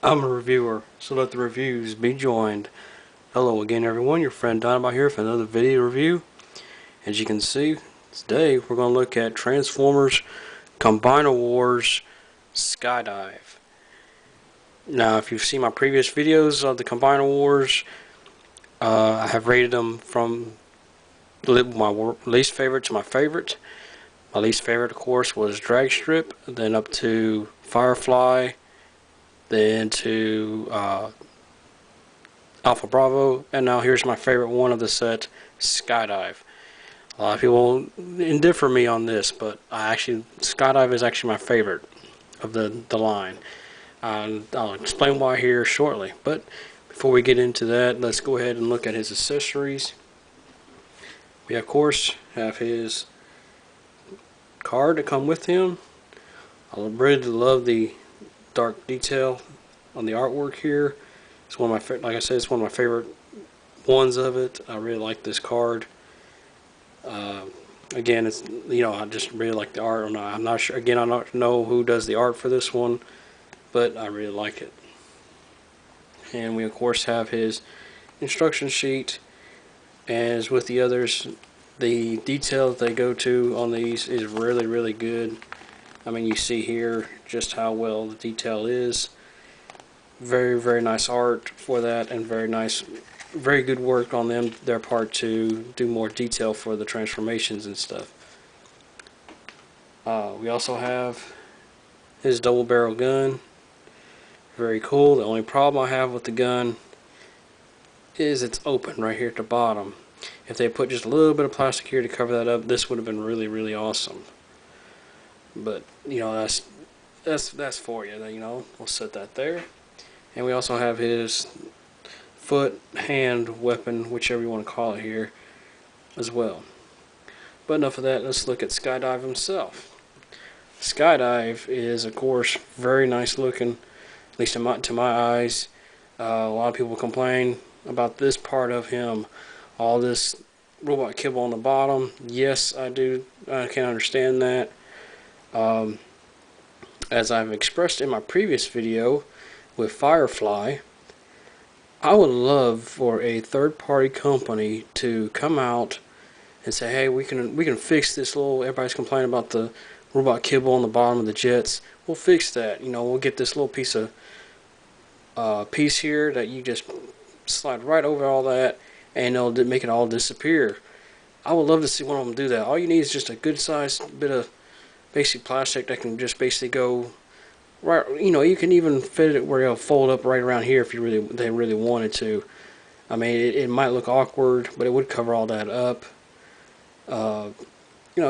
I'm a reviewer, so let the reviews be joined. Hello again everyone, your friend Dynamite here for another video review. As you can see, today we're going to look at Transformers Combiner Wars Skydive. Now if you've seen my previous videos of the Combiner Wars, I have rated them from my least favorite to my favorite. My least favorite of course was Drag Strip, then up to Firefly, then to Alpha Bravo, and now here's my favorite one of the set, Skydive. A lot of people indiffer me on this, but Skydive is actually my favorite of the line. I'll explain why here shortly, but before we get into that, let's go ahead and look at his accessories. We of course have his card to come with him. I really love the dark detail on the artwork here. It's one of my, like I said, it's one of my favorite ones of it. I really like this card. Again, it's, I just really like the art. I'm not sure. Again, I don't know who does the art for this one, but I really like it. And we of course have his instruction sheet. As with the others, the detail that they go to on these is really, really good. I mean, you see here just how well the detail is. Very, very nice art for that, and very good work on their part to do more detail for the transformations and stuff. We also have his double barrel gun. Very cool. The only problem I have with the gun is it's open right here at the bottom. If they put just a little bit of plastic here to cover that up, this would have been really, really awesome. But that's for you. We'll set that there. And we also have his foot, hand, weapon, whichever you want to call it here, as well. But enough of that, let's look at Skydive himself. Skydive is, of course, very nice looking, at least to my eyes. A lot of people complain about this part of him, all this robot kibble on the bottom. Yes, I do. I can understand that. As I've expressed in my previous video with Firefly, I would love for a third-party company to come out and say, "Hey, we can fix this little. Everybody's complaining about the robot kibble on the bottom of the jets. We'll fix that. We'll get this little piece here that you just slide right over all that, and it'll make it all disappear." I would love to see one of them do that. All you need is just a good-sized bit of basic plastic that can just basically go right. You can even fit it where it'll fold up right around here if they really wanted to. I mean, it might look awkward, but it would cover all that up.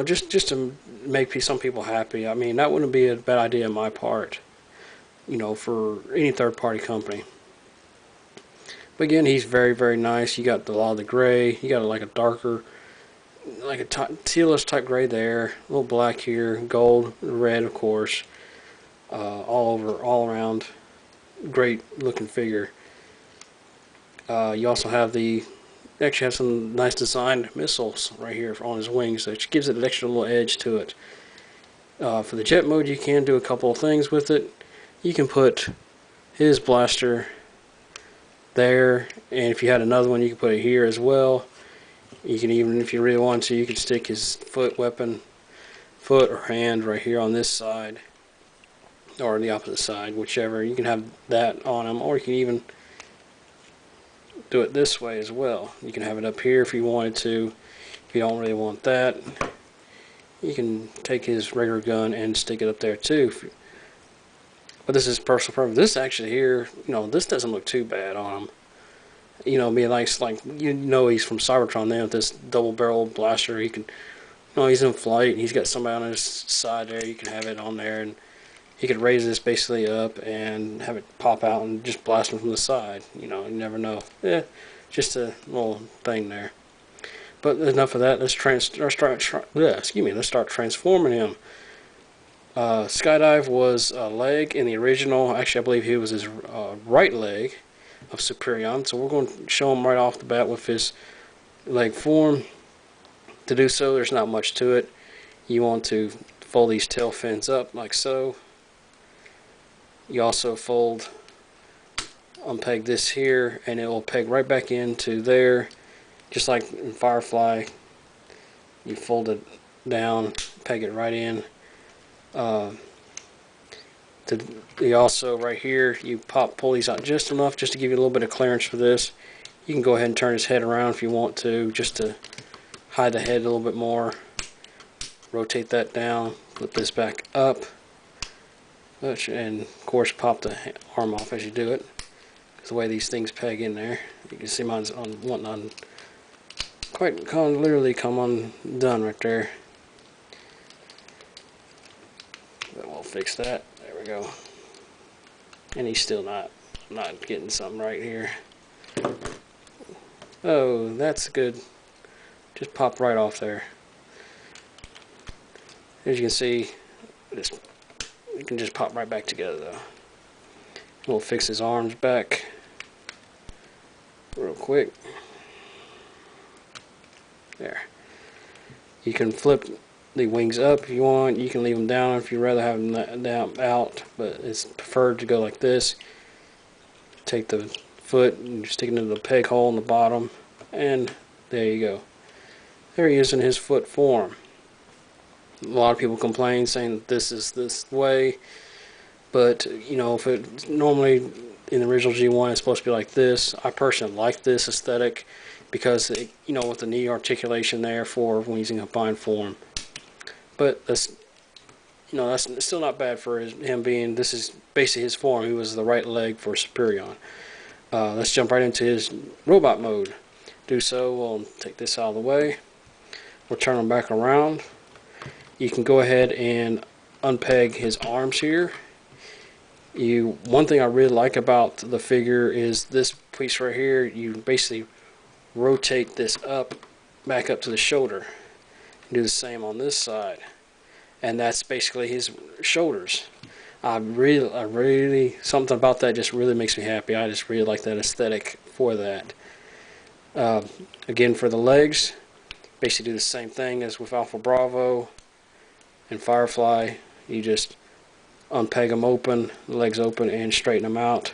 Just to make some people happy. I mean, that wouldn't be a bad idea on my part. For any third-party company. But again, he's very, very nice. You got a lot of the gray. You got like a darker, like a tealish type gray there. A little black here, gold, red, of course. All around, great looking figure. You also have actually have some nice designed missiles right here on his wings, which gives it an extra little edge to it. For the jet mode, you can do a couple of things with it. You can put his blaster there, and if you had another one, you can put it here as well. You can even, if you really want to, you can stick his foot or hand right here on this side, or the opposite side, whichever. You can have that on him, or you can even do it this way as well. You can have it up here if you wanted to. If you don't really want that, you can take his regular gun and stick it up there too. But this is personal preference. This actually here, this doesn't look too bad on him. Being like he's from Cybertron then with this double barrel blaster. He can, he's in flight. He's got somebody on his side there. You can have it on there, and he could raise this basically up and have it pop out and just blast him from the side. You never know. Just a little thing there. But enough of that. Let's start transforming him. Skydive was a leg in the original. Actually, I believe he was his right leg of Superion. So we're going to show him right off the bat with his leg form. To do so, there's not much to it. You want to fold these tail fins up like so. You also fold unpeg this here, and it will peg right back into there, just like in Firefly. You fold it down, peg it right in. You also right here, you pull these out just enough just to give you a little bit of clearance for this. You can go ahead and turn his head around if you want to, just to hide the head a little bit more. Rotate that down, flip this back up, and of course pop the arm off as you do it. Because the way these things peg in there, you can see mine's wanting on quite literally come undone right there. But we'll fix that. There we go. And he's still not getting something right here. Oh, that's good. Just popped right off there. As you can see, it can just pop right back together though. We'll fix his arms back real quick. There. You can flip the wings up if you want. You can leave them down if you'd rather have them down out, but it's preferred to go like this. Take the foot and stick it into the peg hole in the bottom, and there you go. There he is in his foot form. A lot of people complain saying that this is this way, but you know, if it normally in the original G1 it's supposed to be like this. I personally like this aesthetic because it, you know, with the knee articulation there for when he's in combined form. But that's, you know, that's still not bad for him being, this is basically his form. He was the right leg for Superion. Let's jump right into his robot mode. Do so, we'll take this out of the way. We'll turn him back around. You can go ahead and unpeg his arms here. One thing I really like about the figure is this piece right here. You basically rotate this back up to the shoulder. Do the same on this side, and that's basically his shoulders. I really, something about that just really makes me happy. I just really like that aesthetic for that. Again, for the legs, basically do the same thing as with Alpha Bravo and Firefly. You just unpeg them open, the legs open, and straighten them out.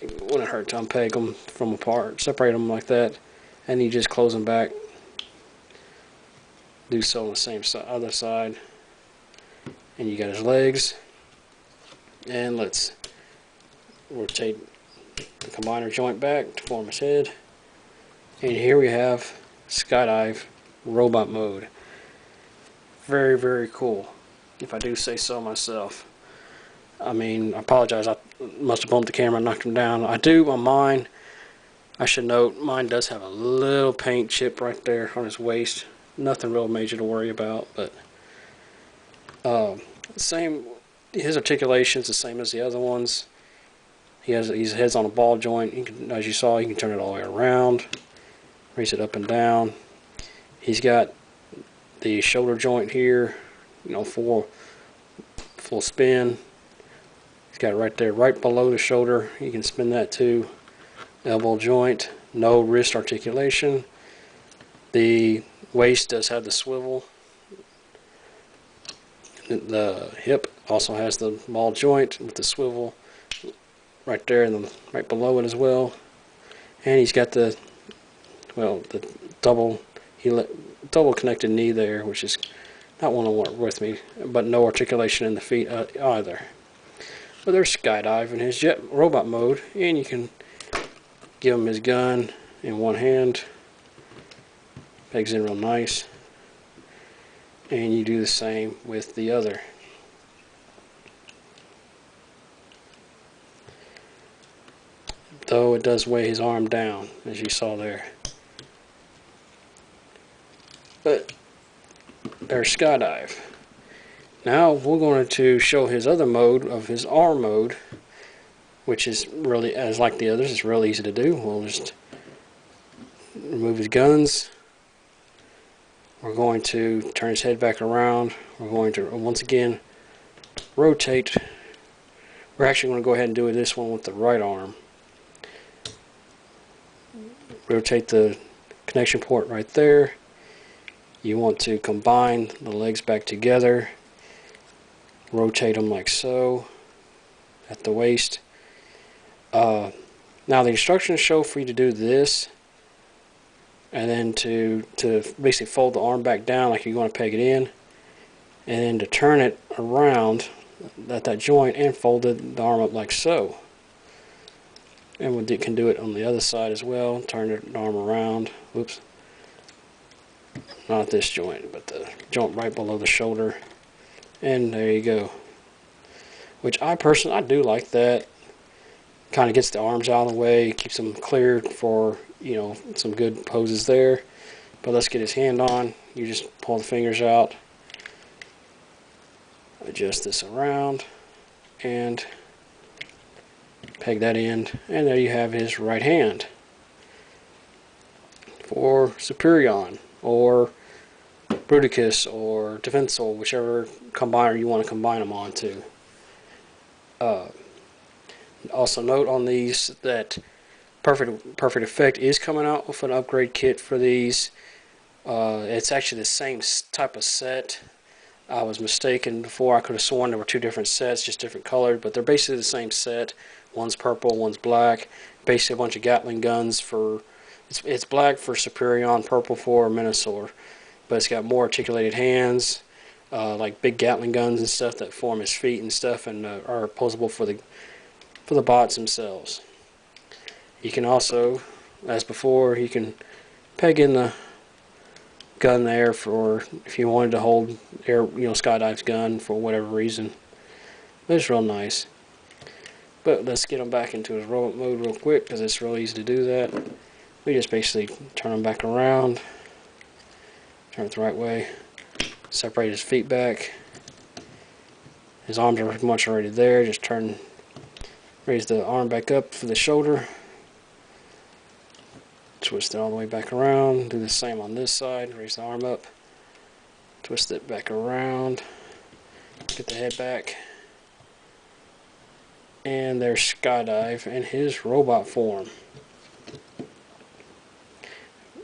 It wouldn't hurt to unpeg them from apart, separate them like that, and you just close them back. Do so on the same other side, and you got his legs. And let's rotate the combiner joint back to form his head, and here we have Skydive robot mode. Very, very cool, if I do say so myself. I mean, I apologize, I must have bumped the camera and knocked him down. I do on mine. I should note mine does have a little paint chip right there on his waist. Nothing real major to worry about, but same. His articulation's the same as the other ones. His head's on a ball joint. You can, as you saw, you can turn it all the way around, raise it up and down. He's got the shoulder joint here, you know, for full spin. He's got it right there, right below the shoulder. You can spin that too. Elbow joint, no wrist articulation. The waist does have the swivel. The hip also has the ball joint with the swivel right there and right below it as well. And he's got the double connected knee there, which is not one to work with me, but no articulation in the feet either. But there's Skydive in his jet robot mode, and you can give him his gun in one hand. Pegs in real nice, and you do the same with the other. Though it does weigh his arm down, as you saw there. But there's Skydive. Now we're going to show his other mode of his arm mode, which is really, as like the others, it's real easy to do. We'll just remove his guns. We're going to turn his head back around. We're going to once again rotate. We're actually going to go ahead and do this one with the right arm. Rotate the connection port right there. You want to combine the legs back together. Rotate them like so at the waist. Now the instructions show for you to do this, and then to basically fold the arm back down like you want to peg it in, and then to turn it around at that joint and fold the arm up like so. And we can do it on the other side as well. Turn the arm around. Whoops. Not at this joint, but the joint right below the shoulder. And there you go. Which I do like that. Kind of gets the arms out of the way, keeps them cleared for, some good poses there. But let's get his hand on. You just pull the fingers out, adjust this around, and peg that end, and there you have his right hand for Superion or Bruticus or Defensal, whichever combiner you want to combine them onto. Also note on these that Perfect Effect is coming out with an upgrade kit for these. It's actually the same type of set. I was mistaken before. I could have sworn there were two different sets, just different colored, but they're basically the same set. One's purple, one's black. Basically a bunch of Gatling guns for... It's black for Superion, purple for Minosaur. But it's got more articulated hands, like big Gatling guns and stuff that form his feet and stuff, and are posable for the bots themselves. You can also, as before, you can peg in the gun there for if you wanted to hold Skydive's gun for whatever reason. But it's real nice. But let's get him back into his robot mode real quick, because it's real easy to do that. We just basically turn him back around, turn it the right way, separate his feet back. His arms are pretty much already there. Just raise the arm back up for the shoulder, twist it all the way back around, do the same on this side, raise the arm up, twist it back around, get the head back, and there's Skydive in his robot form.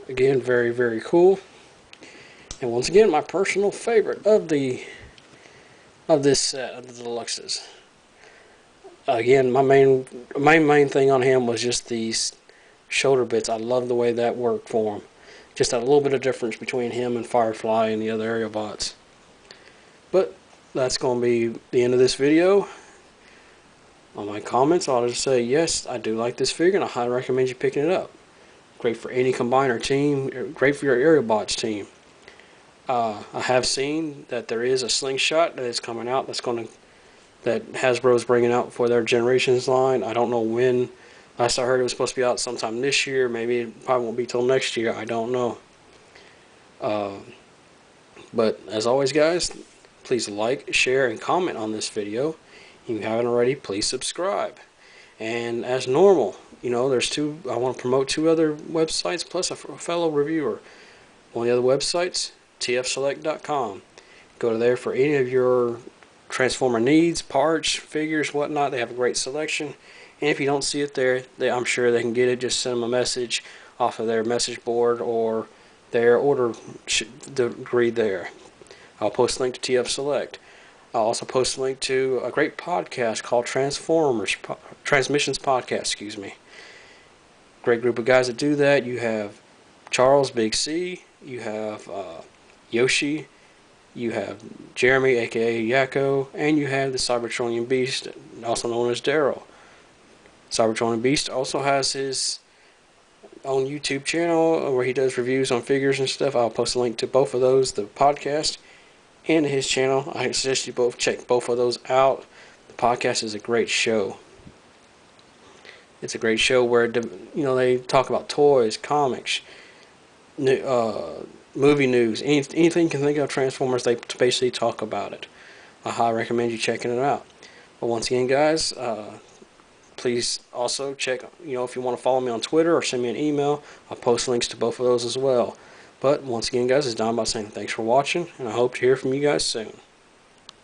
Again, very, very cool. And once again, my personal favorite of this set of the Deluxes. Again, my main thing on him was just these shoulder bits. I love the way that worked for him. Just a little bit of difference between him and Firefly and the other aerial bots. But that's going to be the end of this video. On my comments, I'll just say, yes, I do like this figure, and I highly recommend you picking it up. Great for any combiner team. Great for your aerial bots team. I have seen that there is a slingshot that is coming out that Hasbro's bringing out for their Generations line. I don't know when. Last I heard it was supposed to be out sometime this year. Maybe it probably won't be till next year. I don't know. But as always, guys, please like, share, and comment on this video. If you haven't already, please subscribe. And as normal, I want to promote two other websites plus a fellow reviewer. One of the other websites, tfselect.com. Go to there for any of your Transformer needs, parts, figures, whatnot. They have a great selection. And if you don't see it there, I'm sure they can get it. Just send them a message off of their message board or their order grid there. I'll post a link to TF Select. I'll also post a link to a great podcast called Transmissions Podcast, excuse me. Great group of guys that do that. You have Charles, Big C. You have Yoshi. You have Jeremy, aka Yakko. And you have the Cybertronian Beast, also known as Daryl. Cybertronian Beast also has his own YouTube channel where he does reviews on figures and stuff. I'll post a link to both of those, the podcast and his channel. I suggest you both check both of those out. The podcast is a great show. It's a great show where they talk about toys, comics, movie news, anything you can think of Transformers. They basically talk about it. I highly recommend you checking it out. But once again, guys, please also check. If you want to follow me on Twitter or send me an email, I'll post links to both of those as well. But once again, guys, it's Don by saying thanks for watching, and I hope to hear from you guys soon.